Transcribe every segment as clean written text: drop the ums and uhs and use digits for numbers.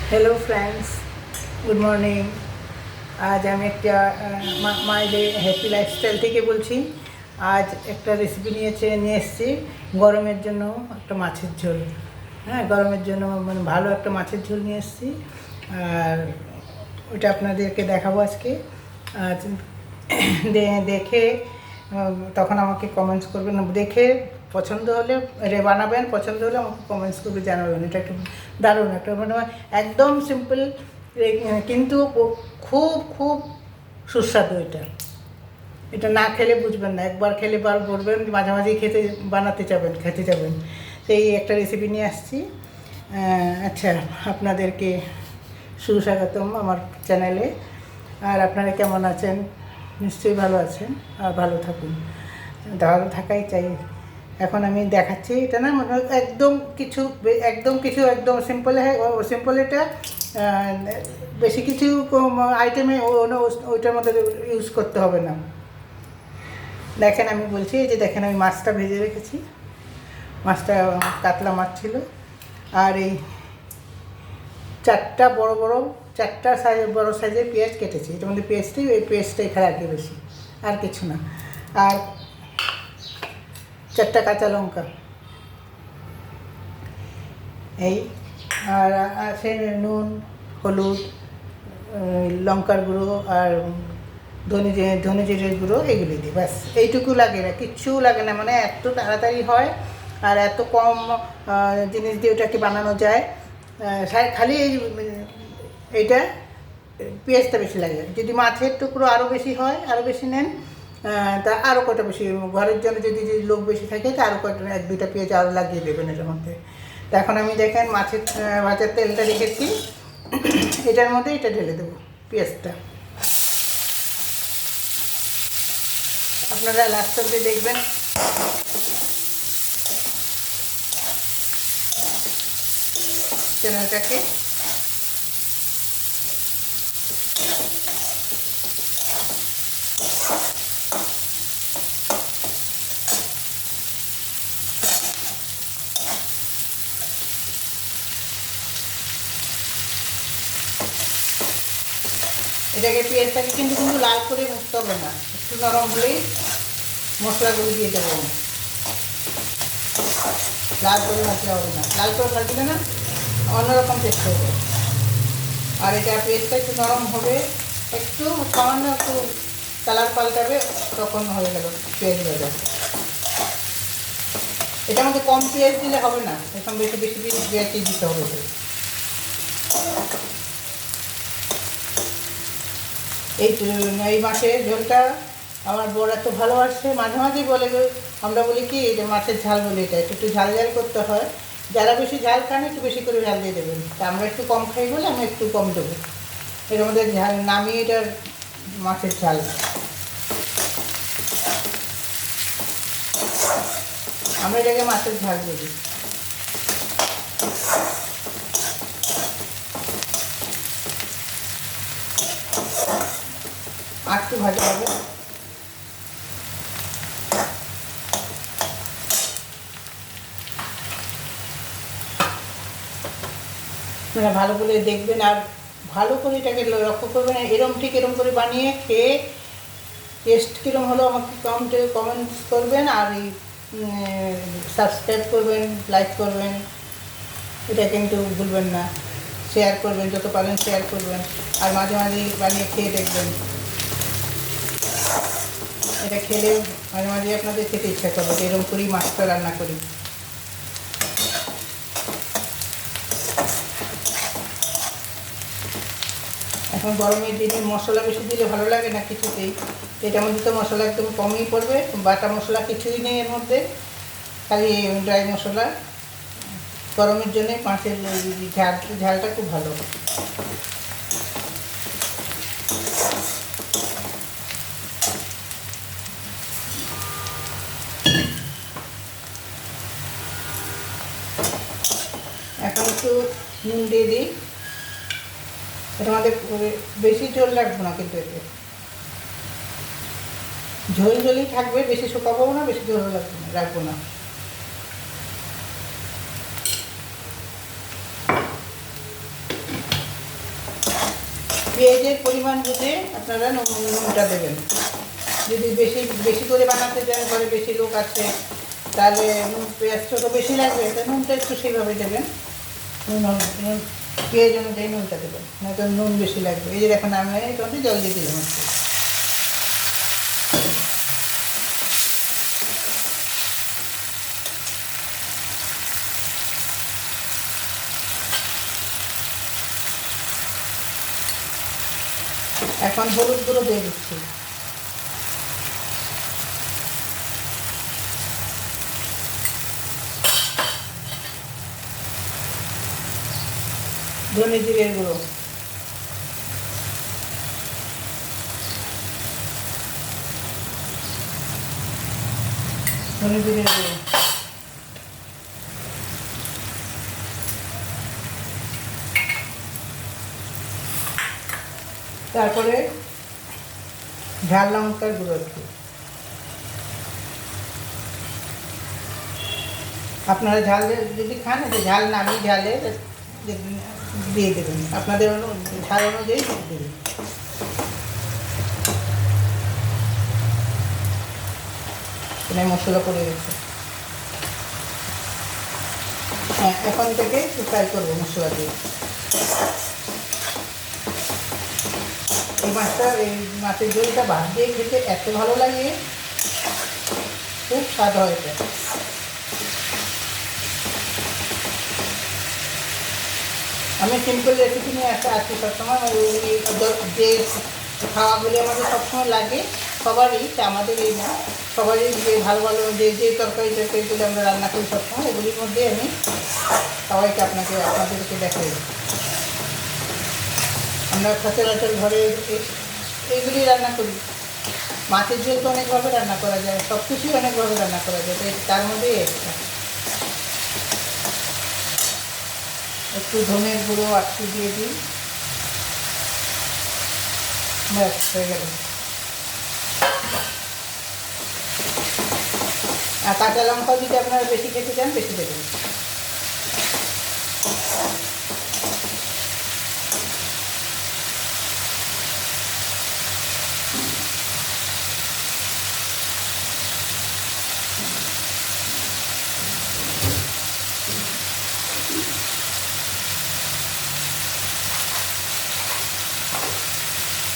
Hello friends, good morning. আজ আমি একটা মাই ডে হ্যাপি লাইফস্টাইল থেকে বলছি। আজ একটা রেসিপি নিয়ে এসেছি গরমের জন্য একটা মাছের ঝোল। হ্যাঁ, গরমের জন্য মানে ভালো একটা মাছের ঝোল নিয়ে এসেছি। আর ওটা আপনাদেরকে দেখাবো আজকে। আজ দেখে তখন আমাকে কমেন্টস করবেন, দেখে পছন্দ হলে বানাবেন, পছন্দ হলে আমাকে কমেন্টস করবে, জানাবেন। এটা একটু দারুণ একটা মানে একদম সিম্পল, কিন্তু খুব খুব সুস্বাদু। এটা না খেলে বুঝবেন না, একবার খেলে বার বলবেন, মাঝে মাঝেই খেতে যাবেন। সেই একটা রেসিপি নিয়ে আসছি। আচ্ছা, আপনাদেরকে সুস্বাগতম আমার চ্যানেলে। আর আপনারা কেমন আছেন? নিশ্চয়ই ভালো আছেন, আর ভালো থাকুন, ভালো থাকাই চাই। এখন আমি দেখাচ্ছি। এটা না মানে একদম সিম্পল। এটা বেশি কিছু আইটেমে ওইটার মধ্যে ইউজ করতে হবে না। দেখেন, আমি বলছি যে দেখেন, আমি মাছটা ভেজে রেখেছি। মাছটা কাতলা মাছ ছিল। আর এই চারটা বড় সাইজের পেঁয়াজ কেটেছি। এটার মধ্যে পেঁয়াজটাই খারাপই বেশি, আর কিছু না। আর 4টা কাঁচা লঙ্কা, এই। আর আছে নুন, হলুদ, লঙ্কার গুঁড়ো, আর ধনে জিরের গুঁড়ো, এগুলি দিই। ব্যাস, এইটুকু লাগে না, কিচ্ছু লাগে না। মানে এত তাড়াতাড়ি হয় আর এত কম জিনিস দিয়ে ওটাকে বানানো যায়। খালি এইটা পেঁয়াজটা বেশি লাগে। যদি মাছের টুকরো আরও বেশি হয়, আরও বেশি নেন, তা আরও কটা বেশি, ঘরের জন্য যদি লোক বেশি থাকে তা আরও কটা 1-2টা পেঁয়াজ আরও লাগিয়ে দেবেন এটার মধ্যে। তো এখন আমি দেখেন মাছের তেলটা রেখেছি, এটার মধ্যে এটা ঢেলে দেবো পেঁয়াজটা। আপনারা লাস্ট অবধি দেখবেন। চ্যানেলটাকে পেঁয়াজটাকে কিন্তু লাল করে মুছতে হবে না, একটু নরম হলেই মশলাগুলো দিয়ে দেবো। লাল করে ভাজলে হবে না, লাল করে ভাজলে না অন্যরকম টেস্ট হবে। আর এটা পেঁয়াজটা একটু নরম হবে, একটু সামান্য একটু কালার পাল্টাবে, তখন হয়ে গেল পেঁয়াজ ভাজা। এটার মধ্যে কম পেঁয়াজ দিলে হবে না, এখন বেশি বেশি পেঁয়াজ দিতে হবে। এই মাছের ঝোলটা আমার বড় এত ভালোবাসে, মাঝে মাঝেই বলে, আমরা বলি কি এটা মাছের ঝাল বলে। এটা একটু ঝাল করতে হয়। যারা বেশি ঝাল খান একটু বেশি করে ঝাল দিয়ে দেবেন। তা আমরা একটু কম খাই বলে আমি একটু কম দেবো। এর মধ্যে ঝাল নামিয়ে এটার মাছের ঝাল। আমরা এটাকে মাছের ঝাল বলি। আর একটু ভাজা হবে। আপনারা ভালো করে দেখবেন, আর ভালো করে এটাকে লক্ষ্য করবেন। এরম করে বানিয়ে খেয়ে টেস্ট কীরকম হলো আমাকে কমেন্টস করবেন। আর এই সাবস্ক্রাইব করবেন, লাইক করবেন, এটা কিন্তু ভুলবেন না। শেয়ার করবেন, যত পারেন শেয়ার করবেন। আর মাঝে মাঝে বানিয়ে খেয়ে দেখবেন। এটা খেলে মাঝে মাঝে আপনাদের খেতে ইচ্ছা করবে। এরকম করেই মাছটা রান্না করি। এখন গরমের দিনে মশলা বেশি দিলে ভালো লাগে না কিছুতেই। এটার মধ্যে তো মশলা একদম কমই পড়বে, বাটা মশলা কিছুই নেই এর মধ্যে, খালি ড্রাই মশলা। গরমের জন্যে মাছের ঝালটা খুব ভালো। এখন একটু নুন দিয়ে দিই। এটা আমাদের বেশি ঝোল রাখবো না, কিন্তু এতে ঝোলই থাকবে, বেশি শুকাবো না, বেশি ঝোল রাখবো না। পেঁয়াজের পরিমাণ বুঝে আপনারা নুনটা দেবেন। যদি বেশি বেশি করে বানাতে চান, ঘরে বেশি লোক আছে, তাহলে পেঁয়াজটা তো বেশি লাগবে, তো নুনটা একটু সেইভাবে দেবেন। নুন পেঁয়াজ অনুযায়ী নুনটা দেবেন, নয়তো নুন বেশি লাগবে। এই যে দেখুন আমি একটু জল দিয়ে দিলাম একটু। এখন হলুদ গুঁড়ো দিয়ে দিচ্ছি। ধনে জিরের গুঁড়ো, ধনে জিরের গুঁড়ো, তারপরে ঝাল লঙ্কার গুঁড়ো একটু। আপনারা ঝাল যদি খান, ঝাল নামিয়ে ঝালে দিয়ে দেবেন, আপনাদের ঝাল অনুযায়ী দেবেন। এখানে মশলা পড়ে গেছে। হ্যাঁ, এখন থেকে ফ্রাই করবো মশলা দিয়ে। এই মাছের ঝোলটা ভাত দিয়ে খেতে এত ভালো লাগে, খুব স্বাদ হয় এটা। আমি সিম্পল রেসিপি নিয়ে আসি সবসময়। যে খাওয়াগুলি আমাদের সবসময় লাগে সবারই, আমাদের এই না, সবারই যে ভালো ভালো যে তরকারিগুলি আমরা রান্না করি সবসময়, এগুলির মধ্যে আমি সবাইকে আপনাদেরকে দেখাই। আমরা সচরাচর ঘরে এইগুলি রান্না করি। মাছের ঝোল তো অনেকভাবে রান্না করা যায়, সব কিছুই অনেকভাবে রান্না করা যায়, তার মধ্যেই একটা। একটু ধনের গুঁড়ো একটু দিয়ে দিই, ব্যাস হয়ে গেল। আর কাঁচা লঙ্কা যদি আপনারা বেশি খেতে চান বেশি দেবেন।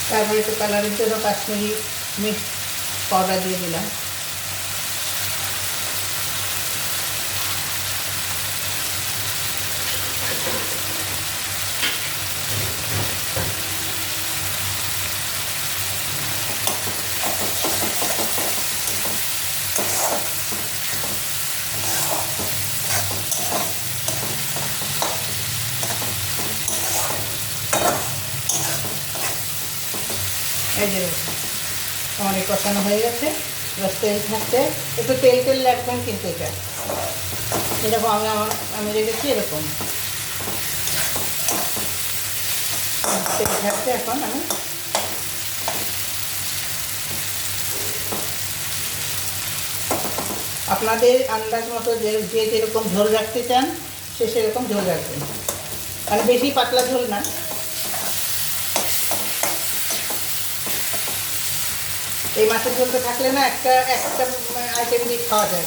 তারপরে একটু কালারের জন্য কাশ্মীরি মির্চ পাউডার দিয়ে দিলাম। এই যে আমার এই কষানো হয়ে গেছে, এবার তেল থাকতে একটু তেল রাখবেন, কিন্তু এটা এরকম আমি রেখেছি এরকম তেল থাকতে। এখন আমি আপনাদের আন্দাজ মতো যে যেরকম ঝোল রাখতে চান সে সেরকম ঝোল রাখবেন, মানে বেশি পাতলা ঝোল না। এই মাছের ঝোলটা থাকলে না একটা আইটেম দিয়ে খাওয়া যায়।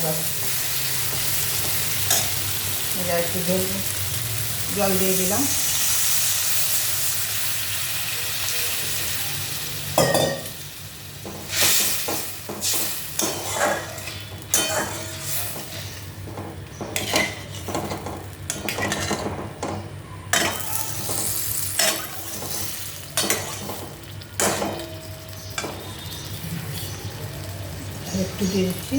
একটু জল দিয়ে দিলাম। একটু দিয়ে দিচ্ছি।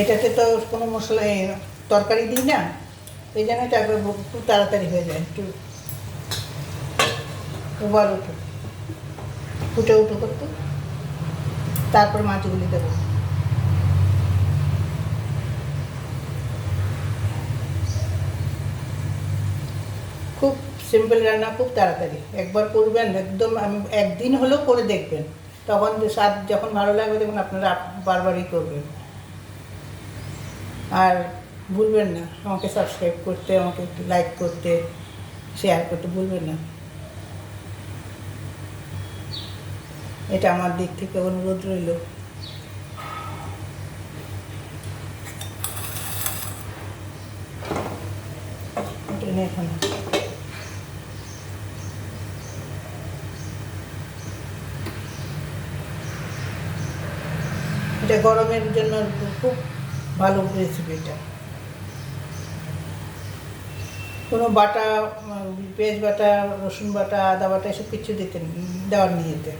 এটাতে তো কোনো মশলা তরকারি দিই না, এই জন্য এটা একটু তাড়াতাড়ি হয়ে যায়। একটু উবার ফুটে করতে, তারপর মাছগুলি দেবো। খুব সিম্পল রান্না, খুব তাড়াতাড়ি। একবার করবেন একদম, আমি একদিন হলেও করে দেখবেন, তখন স্বাদ যখন ভালো লাগবে তখন আপনারা বারবারই করবেন। আর ভুলবেন না আমাকে সাবস্ক্রাইব করতে, আমাকে একটু লাইক করতে, শেয়ার করতে ভুলবেন না। এটা আমার দিক থেকে অনুরোধ রইল। এখন এটা গরমের জন্য খুব ভালো রেসিপি। এটা কোনো বাটা, পেঁয়াজ বাটা, রসুন বাটা, আদা বাটা এসব কিছু দেওয়ার নিয়ে যেতে।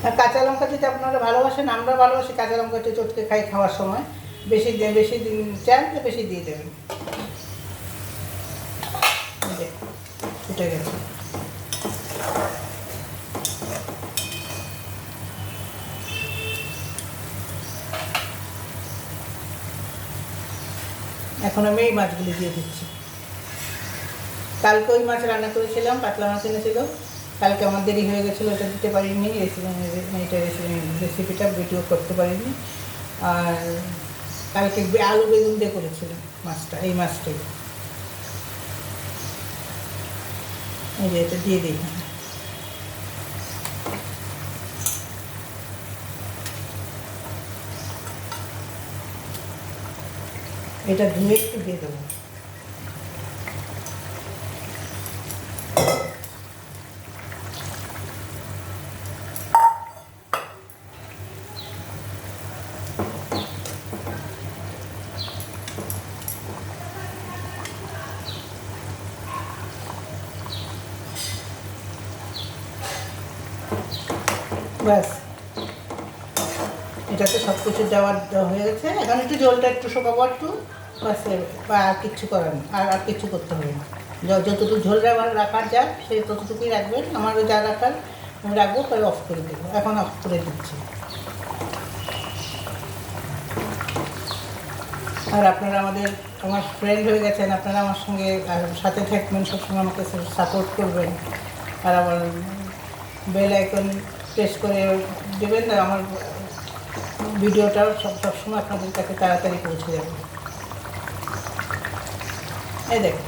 আর কাঁচা লঙ্কা যদি আপনারা ভালোবাসেন, আমরা ভালোবাসি কাঁচা লঙ্কা চটকে খাই খাওয়ার সময়, বেশি দিন চান তো বেশি দিয়ে দেবেন। ফুটে গেছে। এখন আমি এই মাছগুলি দিয়ে দিচ্ছি। কালকে ওই মাছ রান্না করেছিলাম, পাতলা মাছ এনেছিল, কালকে আমার দেরি হয়ে গেছিলো, ওটা দিতে পারিনি, রেসিপিটা ভিডিও করতে পারিনি। আর কালকে আলু বেগুন দিয়ে করেছিলাম মাছটা, এই মাছটাই। এই যে এটা দিয়ে দিই। এটা ধুয়ে একটু দিয়ে দেবো। ব্যাস, এটাতে সব কিছু দেওয়া হয়ে গেছে। এখন একটু জলটা একটু শোকাবো একটু, ব্যাস। আর কিচ্ছু করার নেই, আর কিচ্ছু করতে হবে না। যতটুকু ঝোল রাখার যায় সে ততটুকুই রাখবেন। আমারও যা রাখার আমি রাখবো, পরে অফ করে দেবো। এখন অফ করে দিচ্ছি। আর আপনারা আমার ফ্রেন্ড হয়ে গেছেন, আপনারা আমার সঙ্গে সাথে থাকবেন, সবসময় আমাকে সাপোর্ট করবেন। আর আমার বেল আইকন প্রেস করে দেবেন, আমার ভিডিওটাও সবসময় আপনাদের কাছে তাড়াতাড়ি পৌঁছে যাবে। এই দেখুন,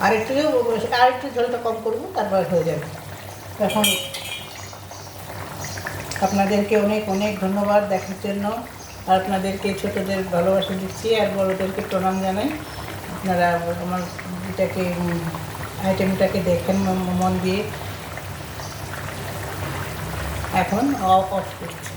আরেকটু ঝোলটা কম করবো, তারপর হয়ে যাবে। এখন আপনাদেরকে অনেক অনেক ধন্যবাদ দেখার জন্য। আর আপনাদেরকে ছোটোদের ভালোবাসা দিচ্ছি, আর বড়োদেরকে প্রণাম জানাই। আপনারা আমার আইটেমটাকে দেখেন মন দিয়ে। এখন অফ করছি।